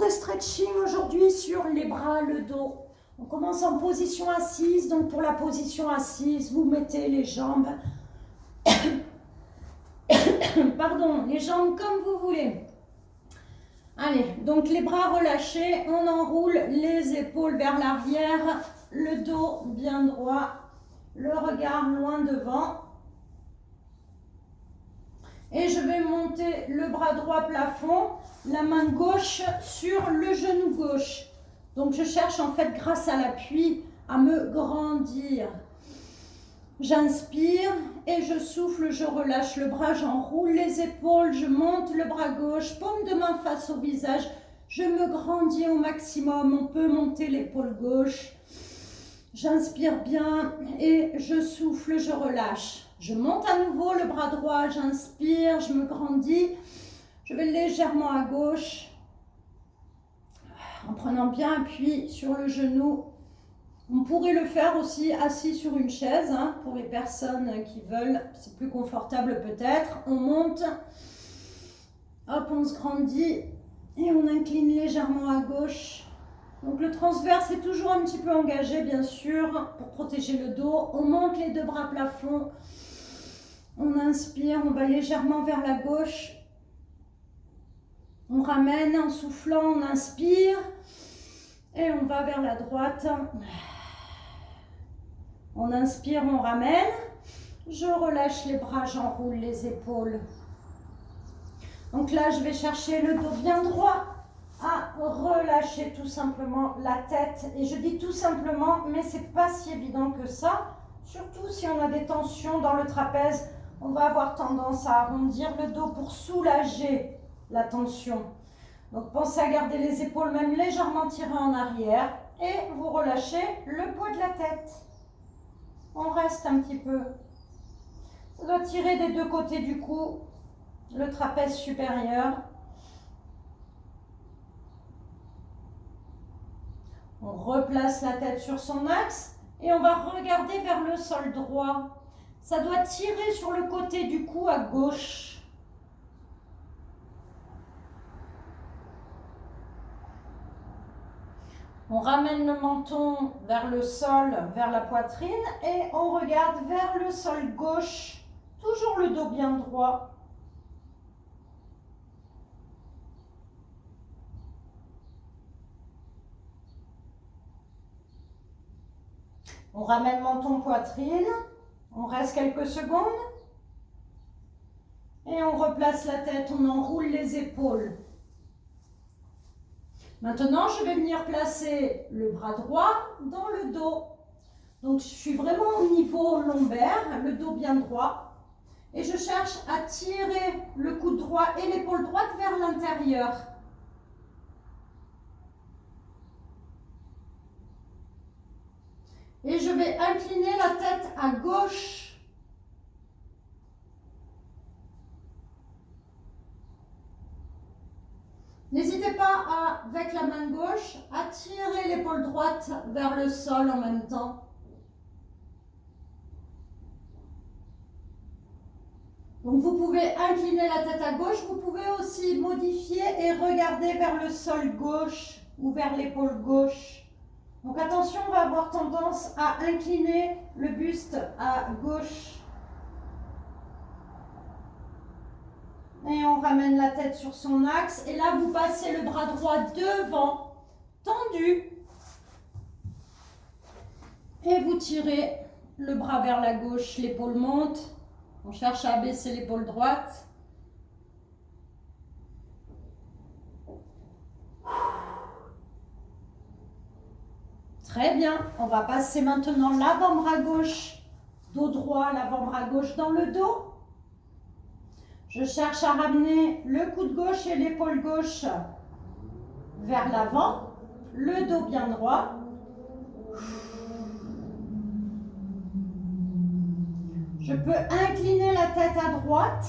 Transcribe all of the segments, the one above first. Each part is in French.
de stretching aujourd'hui sur les bras, le dos. On commence en position assise. Donc pour la position assise, vous mettez les jambes, pardon, les jambes comme vous voulez. Allez, donc les bras relâchés, on enroule les épaules vers l'arrière, le dos bien droit, le regard loin devant. Et je vais monter le bras droit plafond, la main gauche sur le genou gauche. Donc je cherche en fait grâce à l'appui à me grandir. J'inspire et je souffle, je relâche le bras, j'enroule les épaules, je monte le bras gauche, paume de main face au visage, je me grandis au maximum, on peut monter l'épaule gauche. J'inspire bien et je souffle, je relâche. Je monte à nouveau le bras droit, j'inspire, je me grandis. Je vais légèrement à gauche en prenant bien appui sur le genou. On pourrait le faire aussi assis sur une chaise hein, pour les personnes qui veulent. C'est plus confortable peut-être. On monte, hop, on se grandit et on incline légèrement à gauche. Donc le transverse est toujours un petit peu engagé bien sûr pour protéger le dos. On monte les deux bras plafond. On inspire, on va légèrement vers la gauche. On ramène en soufflant, on inspire. Et on va vers la droite. On inspire, on ramène. Je relâche les bras, j'enroule les épaules. Donc là, je vais chercher le dos bien droit à relâcher tout simplement la tête. Et je dis tout simplement, mais c'est pas si évident que ça. Surtout si on a des tensions dans le trapèze, on va avoir tendance à arrondir le dos pour soulager la tension. Donc pensez à garder les épaules même légèrement tirées en arrière et vous relâchez le poids de la tête. On reste un petit peu. Ça doit tirer des deux côtés du cou, le trapèze supérieur. On replace la tête sur son axe et on va regarder vers le sol droit. Ça doit tirer sur le côté du cou à gauche. On ramène le menton vers le sol, vers la poitrine et on regarde vers le sol gauche. Toujours le dos bien droit. On ramène menton, poitrine. On reste quelques secondes. Et on replace la tête, on enroule les épaules. Maintenant, je vais venir placer le bras droit dans le dos. Donc, je suis vraiment au niveau lombaire, le dos bien droit. Et je cherche à tirer le coude droit et l'épaule droite vers l'intérieur. Et je vais incliner la tête à gauche. N'hésitez pas, avec la main gauche, à tirer l'épaule droite vers le sol en même temps. Donc vous pouvez incliner la tête à gauche, vous pouvez aussi modifier et regarder vers le sol gauche ou vers l'épaule gauche. Donc attention, on va avoir tendance à incliner le buste à gauche. Et on ramène la tête sur son axe. Et là, vous passez le bras droit devant, tendu. Et vous tirez le bras vers la gauche, l'épaule monte. On cherche à abaisser l'épaule droite. Très bien. On va passer maintenant l'avant-bras gauche, dos droit, l'avant-bras gauche dans le dos. Je cherche à ramener le coude gauche et l'épaule gauche vers l'avant, le dos bien droit. Je peux incliner la tête à droite.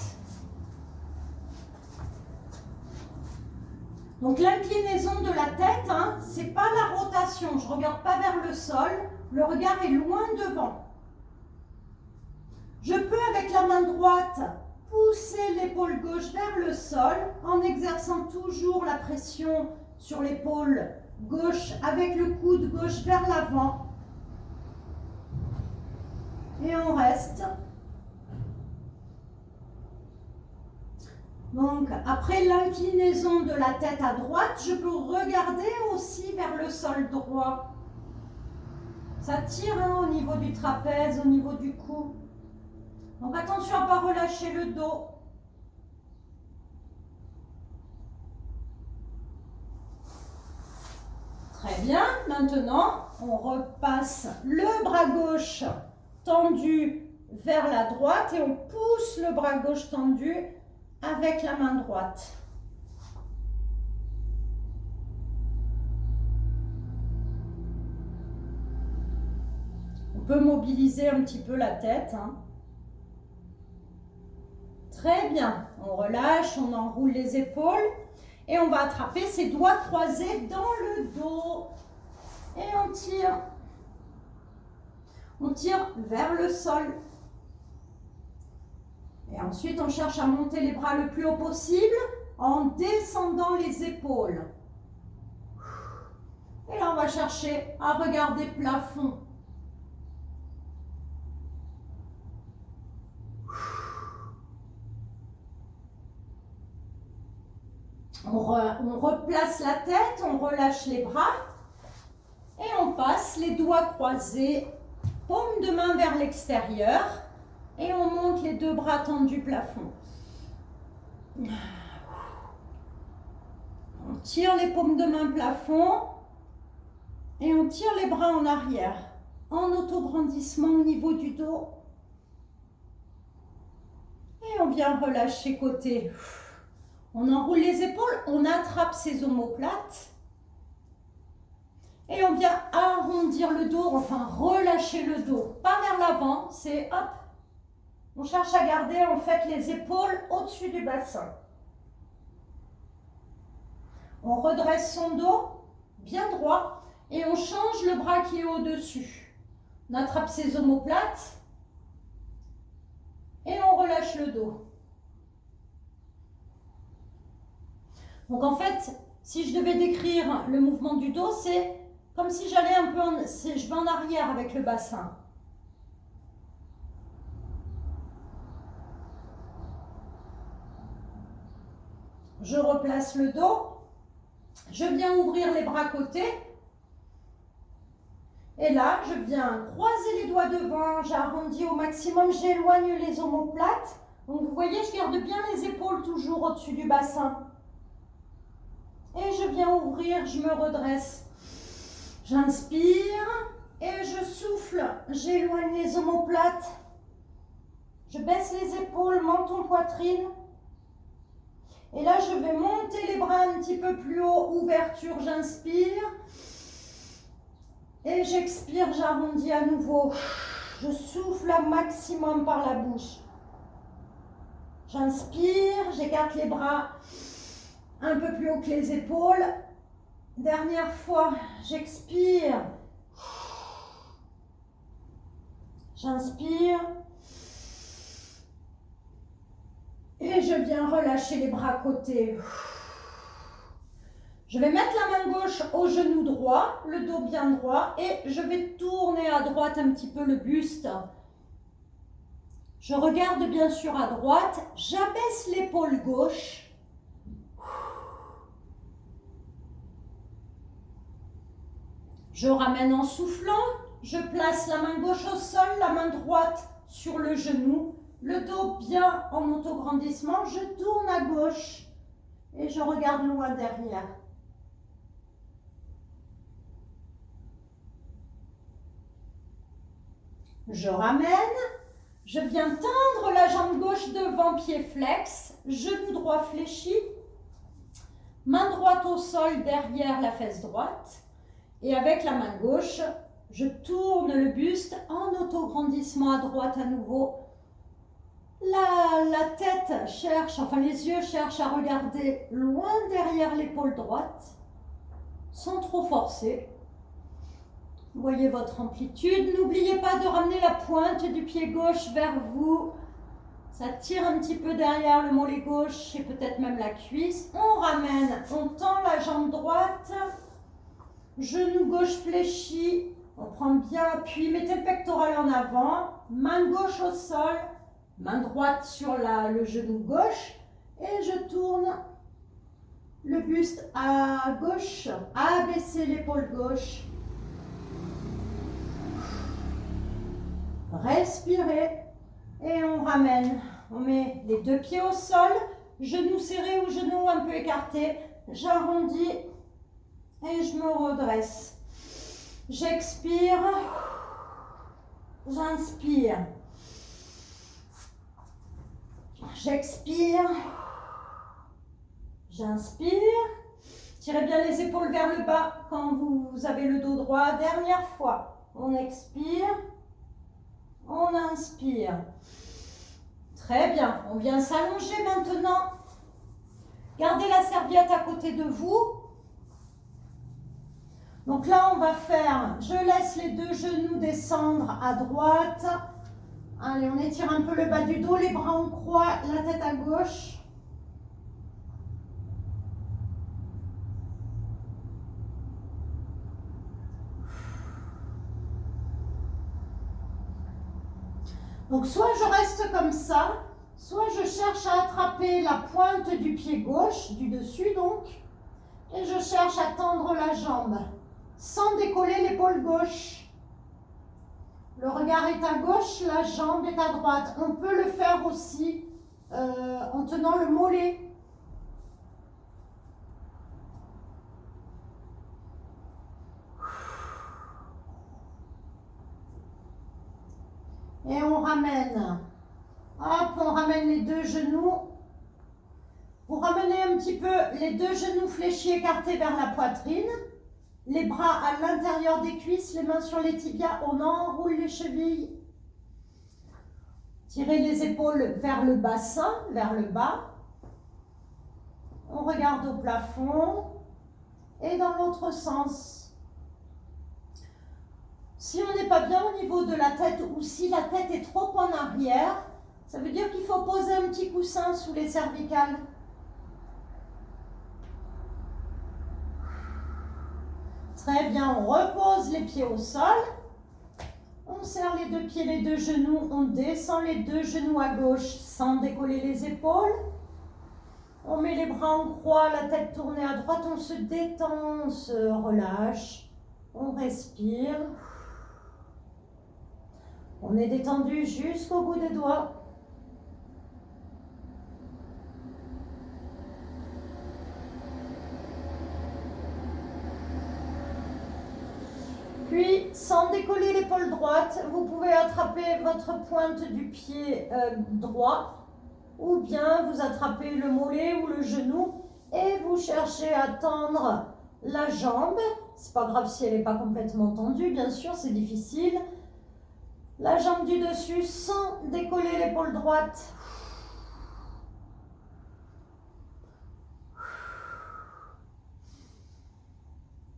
Donc l'inclinaison de la tête, ce n'est pas la rotation. Je ne regarde pas vers le sol, le regard est loin devant. Je peux avec la main droite pousser l'épaule gauche vers le sol en exerçant toujours la pression sur l'épaule gauche avec le coude gauche vers l'avant. Et on reste. Donc, après l'inclinaison de la tête à droite, je peux regarder aussi vers le sol droit. Ça tire hein, au niveau du trapèze, au niveau du cou. Donc, attention à ne pas relâcher le dos. Très bien. Maintenant, on repasse le bras gauche tendu vers la droite et on pousse le bras gauche tendu avec la main droite. On peut mobiliser un petit peu la tête. Hein. Très bien. On relâche, on enroule les épaules et on va attraper ses doigts croisés dans le dos. Et on tire. On tire vers le sol. Et ensuite, on cherche à monter les bras le plus haut possible en descendant les épaules. Et là, on va chercher à regarder plafond. On replace la tête, on relâche les bras et on passe les doigts croisés, paume de main vers l'extérieur. Et on monte les deux bras tendus plafond. On tire les paumes de main plafond et on tire les bras en arrière, en autograndissement au niveau du dos. Et on vient relâcher côté. On enroule les épaules, on attrape ses omoplates. Et on vient arrondir le dos, enfin relâcher le dos. Pas vers l'avant, c'est hop. On cherche à garder en fait les épaules au-dessus du bassin. On redresse son dos, bien droit, et on change le bras qui est au-dessus. On attrape ses omoplates et on relâche le dos. Donc en fait, si je devais décrire le mouvement du dos, c'est comme si j'allais un peu je vais en arrière avec le bassin. Je replace le dos, je viens ouvrir les bras côté et là je viens croiser les doigts devant, j'arrondis au maximum, j'éloigne les omoplates. Donc vous voyez, je garde bien les épaules toujours au-dessus du bassin. Et je viens ouvrir, je me redresse. J'inspire et je souffle, j'éloigne les omoplates. Je baisse les épaules, menton, poitrine. Et là, je vais monter les bras un petit peu plus haut, ouverture, j'inspire. Et j'expire, j'arrondis à nouveau. Je souffle un maximum par la bouche. J'inspire, j'écarte les bras un peu plus haut que les épaules. Dernière fois, j'expire. J'inspire. Et je viens relâcher les bras côté. Je vais mettre la main gauche au genou droit, le dos bien droit, et je vais tourner à droite un petit peu le buste. Je regarde bien sûr à droite, j'abaisse l'épaule gauche. Je ramène en soufflant, je place la main gauche au sol, la main droite sur le genou. Le dos bien en autograndissement, je tourne à gauche et je regarde loin derrière. Je ramène, je viens tendre la jambe gauche devant, pied flex, genou droit fléchi, main droite au sol derrière la fesse droite et avec la main gauche, je tourne le buste en autograndissement à droite à nouveau. La tête cherche, enfin les yeux cherchent à regarder loin derrière l'épaule droite, sans trop forcer. Voyez votre amplitude. N'oubliez pas de ramener la pointe du pied gauche vers vous. Ça tire un petit peu derrière le mollet gauche et peut-être même la cuisse. On ramène, on tend la jambe droite. Genou gauche fléchi. On prend bien appui. Mettez le pectoral en avant. Main gauche au sol. Main droite sur le genou gauche. Et je tourne le buste à gauche. Abaissez l'épaule gauche. Respirez. Et on ramène. On met les deux pieds au sol. Genoux serrés ou genoux un peu écartés. J'arrondis. Et je me redresse. J'expire. J'inspire. J'expire. J'inspire. Tirez bien les épaules vers le bas quand vous avez le dos droit. Dernière fois. On expire. On inspire. Très bien. On vient s'allonger maintenant. Gardez la serviette à côté de vous. Donc là, on va faire, je laisse les deux genoux descendre à droite. Allez, on étire un peu le bas du dos, les bras en croix, la tête à gauche. Donc soit je reste comme ça, soit je cherche à attraper la pointe du pied gauche, du dessus donc, et je cherche à tendre la jambe, sans décoller l'épaule gauche. Le regard est à gauche, la jambe est à droite. On peut le faire aussi en tenant le mollet. Et on ramène. Hop, on ramène les deux genoux. Vous ramenez un petit peu les deux genoux fléchis écartés vers la poitrine. Les bras à l'intérieur des cuisses, les mains sur les tibias. On enroule les chevilles. Tirez les épaules vers le bassin, vers le bas. On regarde au plafond. Et dans l'autre sens. Si on n'est pas bien au niveau de la tête ou si la tête est trop en arrière, ça veut dire qu'il faut poser un petit coussin sous les cervicales. Très bien, on repose les pieds au sol. On serre les deux pieds, les deux genoux. On descend les deux genoux à gauche sans décoller les épaules. On met les bras en croix, la tête tournée à droite. On se détend, on se relâche. On respire. On est détendu jusqu'au bout des doigts. Puis, sans décoller l'épaule droite, vous pouvez attraper votre pointe du pied droit ou bien vous attrapez le mollet ou le genou et vous cherchez à tendre la jambe. C'est pas grave si elle n'est pas complètement tendue, bien sûr, c'est difficile. La jambe du dessus sans décoller l'épaule droite.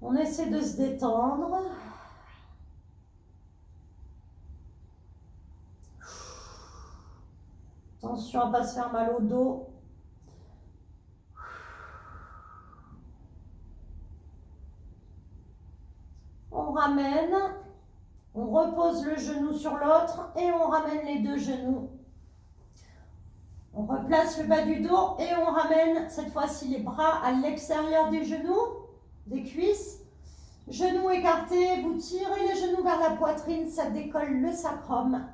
On essaie de se détendre. Attention à ne pas se faire mal au dos. On ramène, on repose le genou sur l'autre et on ramène les deux genoux. On replace le bas du dos et on ramène cette fois-ci les bras à l'extérieur des genoux, des cuisses. Genoux écartés, vous tirez les genoux vers la poitrine, ça décolle le sacrum.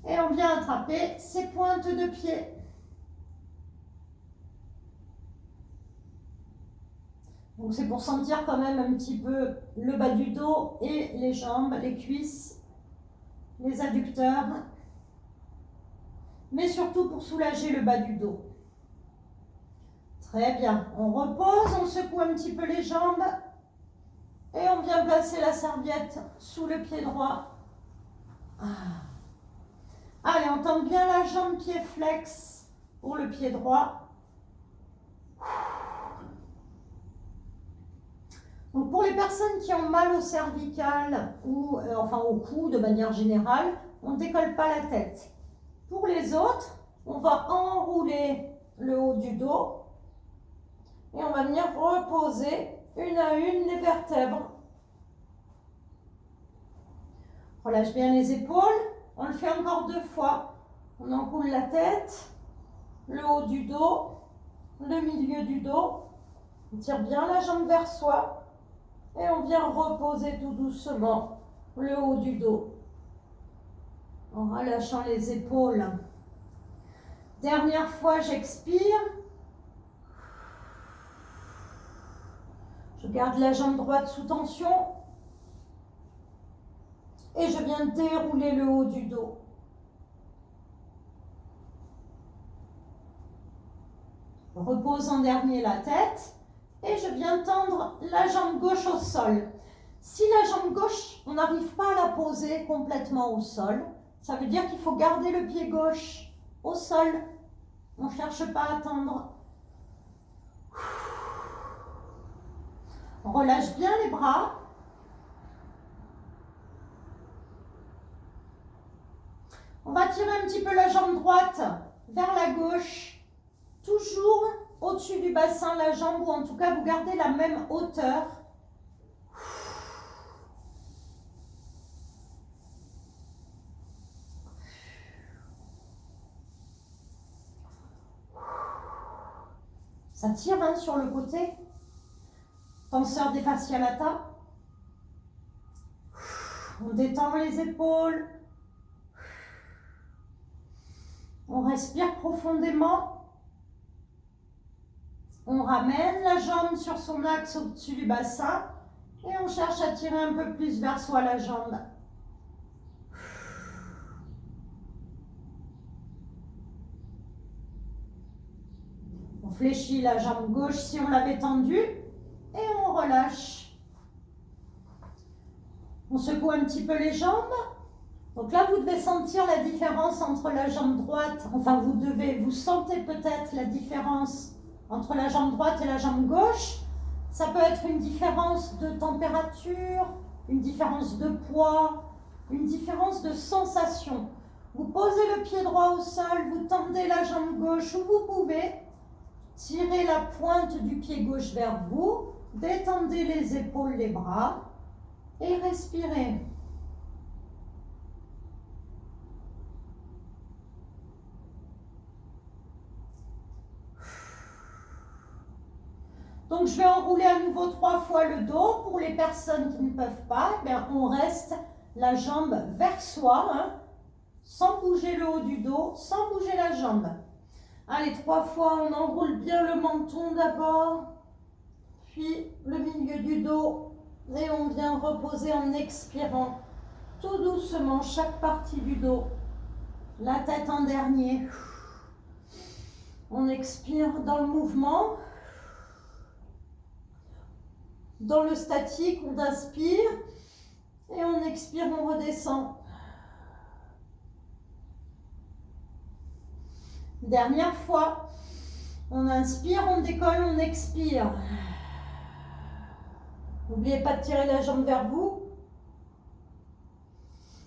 Et on vient attraper ces pointes de pied. Donc c'est pour sentir quand même un petit peu le bas du dos et les jambes, les cuisses, les adducteurs. Mais surtout pour soulager le bas du dos. Très bien. On repose, on secoue un petit peu les jambes. Et on vient placer la serviette sous le pied droit. Allez, on tend bien la jambe pied flex pour le pied droit. Donc pour les personnes qui ont mal au cervical ou enfin au cou de manière générale, on ne décolle pas la tête. Pour les autres, on va enrouler le haut du dos et on va venir reposer une à une les vertèbres. Relâche bien les épaules. On le fait encore 2 fois. On enroule la tête, le haut du dos, le milieu du dos. On tire bien la jambe vers soi et on vient reposer tout doucement le haut du dos en relâchant les épaules. Dernière fois, j'expire. Je garde la jambe droite sous tension et je viens dérouler le haut du dos. Je repose en dernier la tête et je viens tendre la jambe gauche au sol. Si la jambe gauche, on n'arrive pas à la poser complètement au sol, ça veut dire qu'il faut garder le pied gauche au sol. On ne cherche pas à tendre. On relâche bien les bras. On va tirer un petit peu la jambe droite vers la gauche. Toujours au-dessus du bassin, la jambe, ou en tout cas, vous gardez la même hauteur. Ça tire hein, sur le côté. Tenseur des fasciolata. On détend les épaules. On respire profondément. On ramène la jambe sur son axe au-dessus du bassin et on cherche à tirer un peu plus vers soi la jambe. On fléchit la jambe gauche si on l'avait tendue et on relâche. On secoue un petit peu les jambes. Donc là, vous devez sentir la différence entre la jambe droite. Enfin, vous sentez peut-être la différence entre la jambe droite et la jambe gauche. Ça peut être une différence de température, une différence de poids, une différence de sensation. Vous posez le pied droit au sol, vous tendez la jambe gauche où vous pouvez. Tirez la pointe du pied gauche vers vous, détendez les épaules, les bras et respirez. Donc je vais enrouler à nouveau 3 fois le dos. Pour les personnes qui ne peuvent pas, on reste la jambe vers soi, hein, sans bouger le haut du dos, sans bouger la jambe. Allez, 3 fois, on enroule bien le menton d'abord, puis le milieu du dos, et on vient reposer en expirant tout doucement chaque partie du dos. La tête en dernier. On expire dans le mouvement. Dans le statique, on inspire et on expire, on redescend. Dernière fois, on inspire, on décolle, on expire. N'oubliez pas de tirer la jambe vers vous.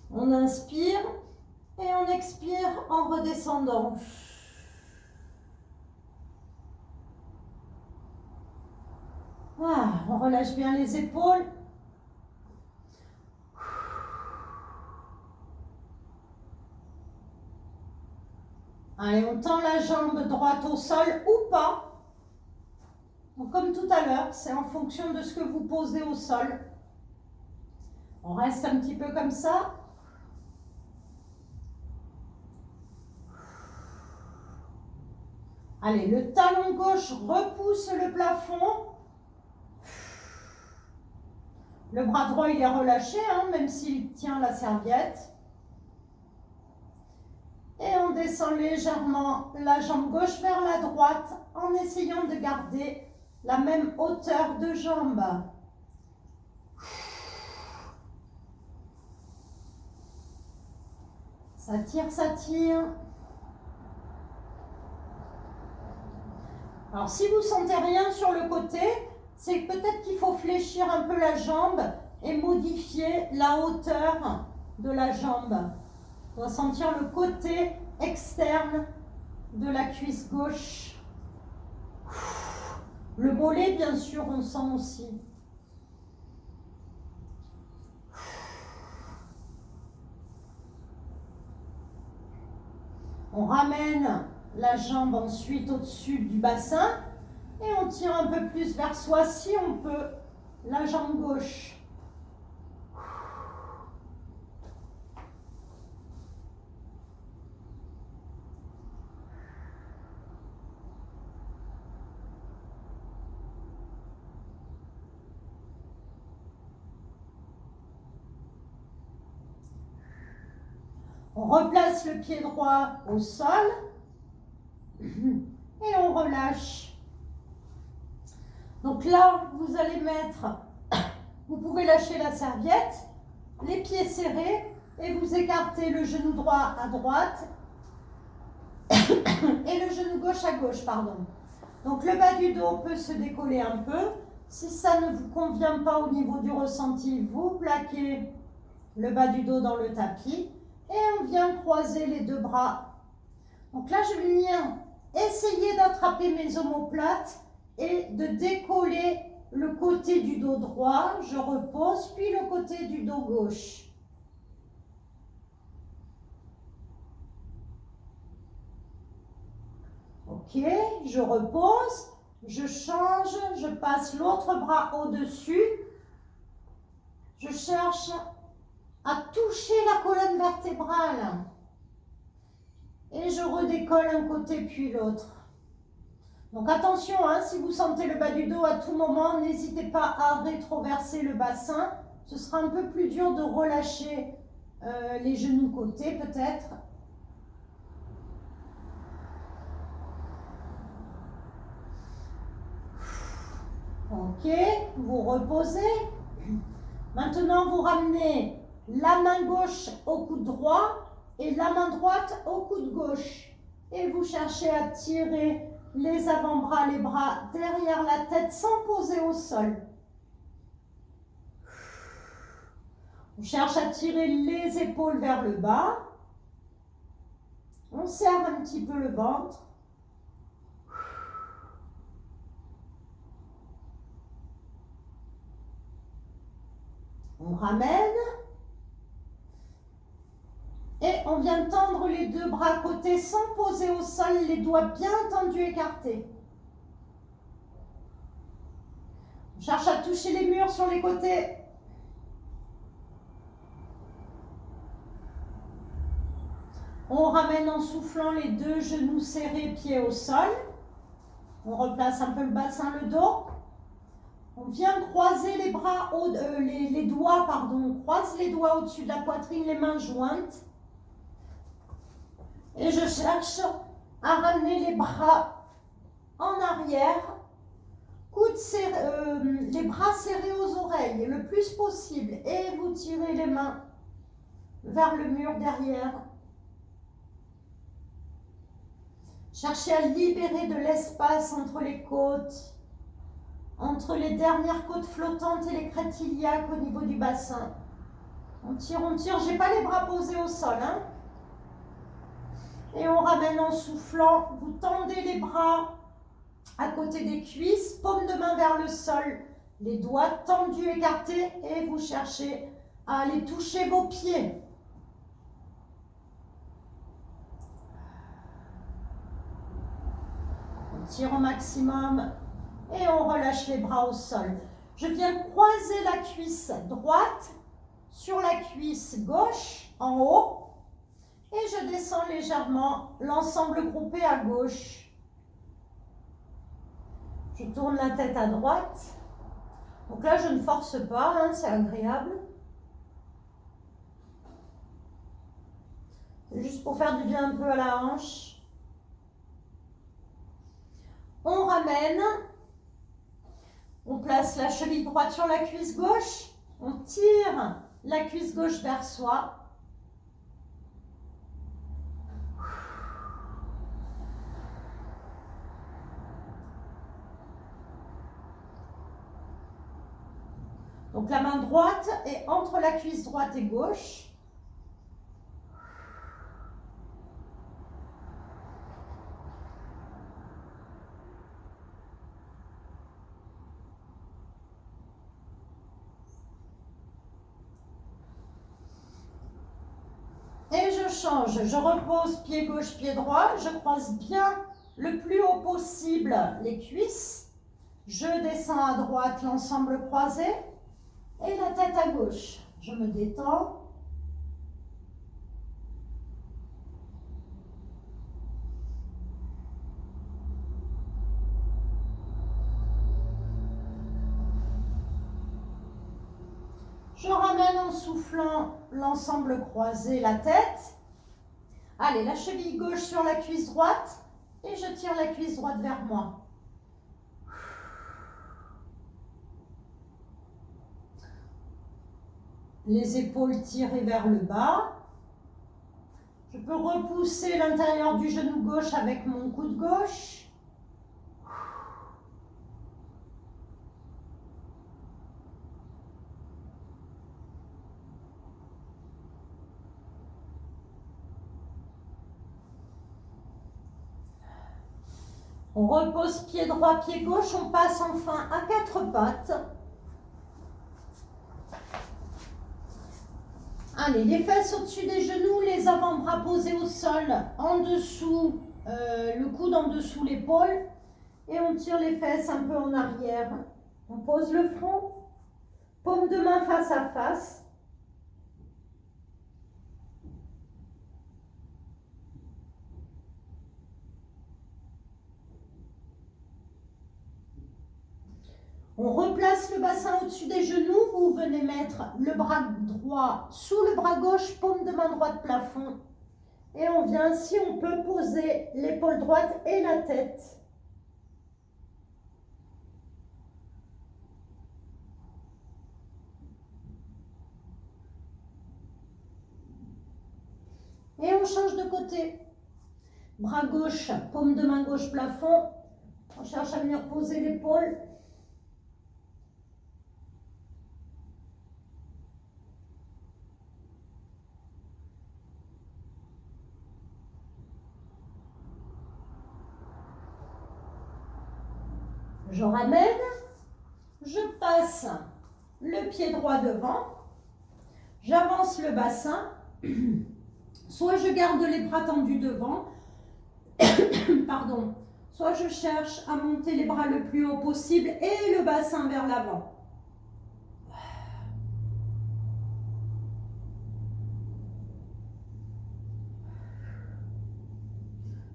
On inspire et on expire en redescendant. On relâche bien les épaules. Allez, on tend la jambe droite au sol ou pas. Donc, comme tout à l'heure, c'est en fonction de ce que vous posez au sol. On reste un petit peu comme ça. Allez, le talon gauche repousse le plafond. Le bras droit, il est relâché, hein, même s'il tient la serviette. Et on descend légèrement la jambe gauche vers la droite en essayant de garder la même hauteur de jambe. Ça tire, ça tire. Alors, si vous ne sentez rien sur le côté, c'est peut-être qu'il faut fléchir un peu la jambe et modifier la hauteur de la jambe. On doit sentir le côté externe de la cuisse gauche. Le mollet, bien sûr, on sent aussi. On ramène la jambe ensuite au-dessus du bassin et on tire un peu plus vers soi si on peut la jambe gauche. On replace le pied droit au sol et on relâche. Donc là, vous allez mettre, vous pouvez lâcher la serviette, les pieds serrés et vous écartez le genou droit à droite et le genou gauche à gauche, pardon. Donc le bas du dos peut se décoller un peu. Si ça ne vous convient pas au niveau du ressenti, vous plaquez le bas du dos dans le tapis. Et on vient croiser les deux bras. Donc là, je viens essayer d'attraper mes omoplates et de décoller le côté du dos droit. Je repose, puis le côté du dos gauche. Ok, je repose, je change, je passe l'autre bras au-dessus. Je cherche à toucher la colonne vertébrale. Et je redécolle un côté puis l'autre. Donc attention, hein, si vous sentez le bas du dos à tout moment, n'hésitez pas à rétroverser le bassin. Ce sera un peu plus dur de relâcher les genoux côté peut-être. Ok, vous reposez. Maintenant, vous ramenez la main gauche au coude droit et la main droite au coude gauche. Et vous cherchez à tirer les avant-bras, les bras derrière la tête sans poser au sol. On cherche à tirer les épaules vers le bas. On serre un petit peu le ventre. On ramène. Et on vient tendre les deux bras à côté sans poser au sol, les doigts bien tendus, écartés. On cherche à toucher les murs sur les côtés. On ramène en soufflant les deux genoux serrés, pieds au sol. On replace un peu le bassin, le dos. On vient croiser les bras, les doigts, pardon. On croise les doigts au-dessus de la poitrine, les mains jointes. Et je cherche à ramener les bras en arrière, les bras serrés aux oreilles le plus possible. Et vous tirez les mains vers le mur derrière. Cherchez à libérer de l'espace entre les côtes, entre les dernières côtes flottantes et les crêtes iliaques au niveau du bassin. On tire, on tire. Je n'ai pas les bras posés au sol, hein. Et on ramène en soufflant. Vous tendez les bras à côté des cuisses, paume de main vers le sol, les doigts tendus, écartés, et vous cherchez à aller toucher vos pieds. On tire au maximum et on relâche les bras au sol. Je viens croiser la cuisse droite sur la cuisse gauche en haut. Et je descends légèrement l'ensemble groupé à gauche. Je tourne la tête à droite. Donc là, je ne force pas, hein, c'est agréable. C'est juste pour faire du bien un peu à la hanche. On ramène. On place la cheville droite sur la cuisse gauche. On tire la cuisse gauche vers soi. Donc la main droite est entre la cuisse droite et gauche. Et je change, je repose pied gauche, pied droit, je croise bien le plus haut possible les cuisses. Je descends à droite, l'ensemble croisé et la tête à gauche. Je me détends. Je ramène en soufflant l'ensemble croisé, la tête. Allez, la cheville gauche sur la cuisse droite et je tire la cuisse droite vers moi. Les épaules tirées vers le bas. Je peux repousser l'intérieur du genou gauche avec mon coude gauche. On repose pied droit, pied gauche, on passe enfin à quatre pattes. Allez, les fesses au-dessus des genoux, les avant-bras posés au sol, en dessous, le coude en dessous l'épaule. Et on tire les fesses un peu en arrière. On pose le front, paume de main face à face. On replace le bassin au-dessus des genoux. Vous venez mettre le bras droit sous le bras gauche, paume de main droite plafond. Et on vient, si on peut, poser l'épaule droite et la tête. Et on change de côté. Bras gauche, paume de main gauche plafond. On cherche à venir poser l'épaule. Je ramène, je passe le pied droit devant, j'avance le bassin, soit je garde les bras tendus devant, pardon, soit je cherche à monter les bras le plus haut possible et le bassin vers l'avant.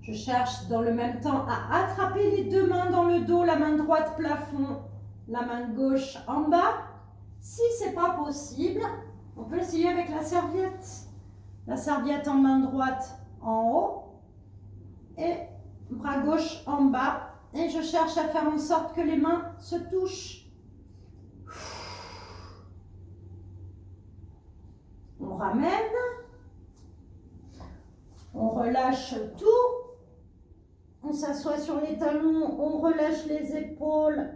Je cherche dans le même temps à attraper les deux mains dans le dos, la main droite plafond, la main gauche en bas. Si ce n'est pas possible, on peut essayer avec la serviette. La serviette en main droite en haut et bras gauche en bas. Et je cherche à faire en sorte que les mains se touchent. On ramène. On relâche tout. On s'assoit sur les talons, on relâche les épaules.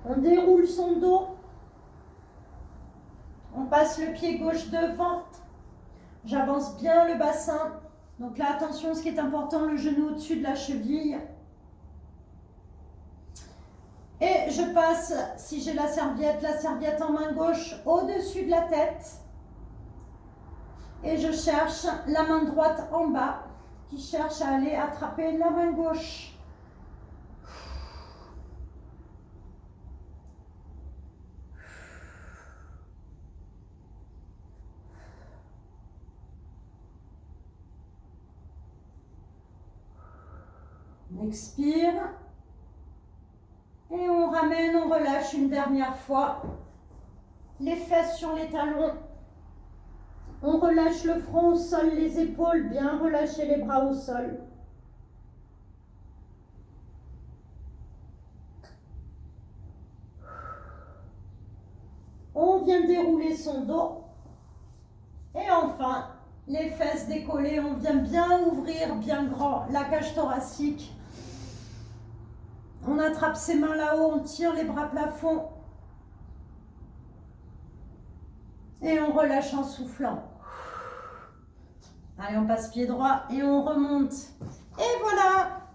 On déroule son dos. On passe le pied gauche devant. J'avance bien le bassin. Donc là, attention, ce qui est important, le genou au-dessus de la cheville. Et je passe, si j'ai la serviette en main gauche au-dessus de la tête. Et je cherche la main droite en bas, qui cherche à aller attraper la main gauche. On expire. Et on ramène, on relâche une dernière fois. Les fesses sur les talons. On relâche le front au sol, les épaules, bien relâcher les bras au sol. On vient dérouler son dos. Et enfin, Les fesses décollées, on vient bien ouvrir, bien grand, la cage thoracique. On attrape ses mains là-haut, on tire les bras plafond. Et on relâche en soufflant. Allez, on passe pied droit et on remonte. Et voilà!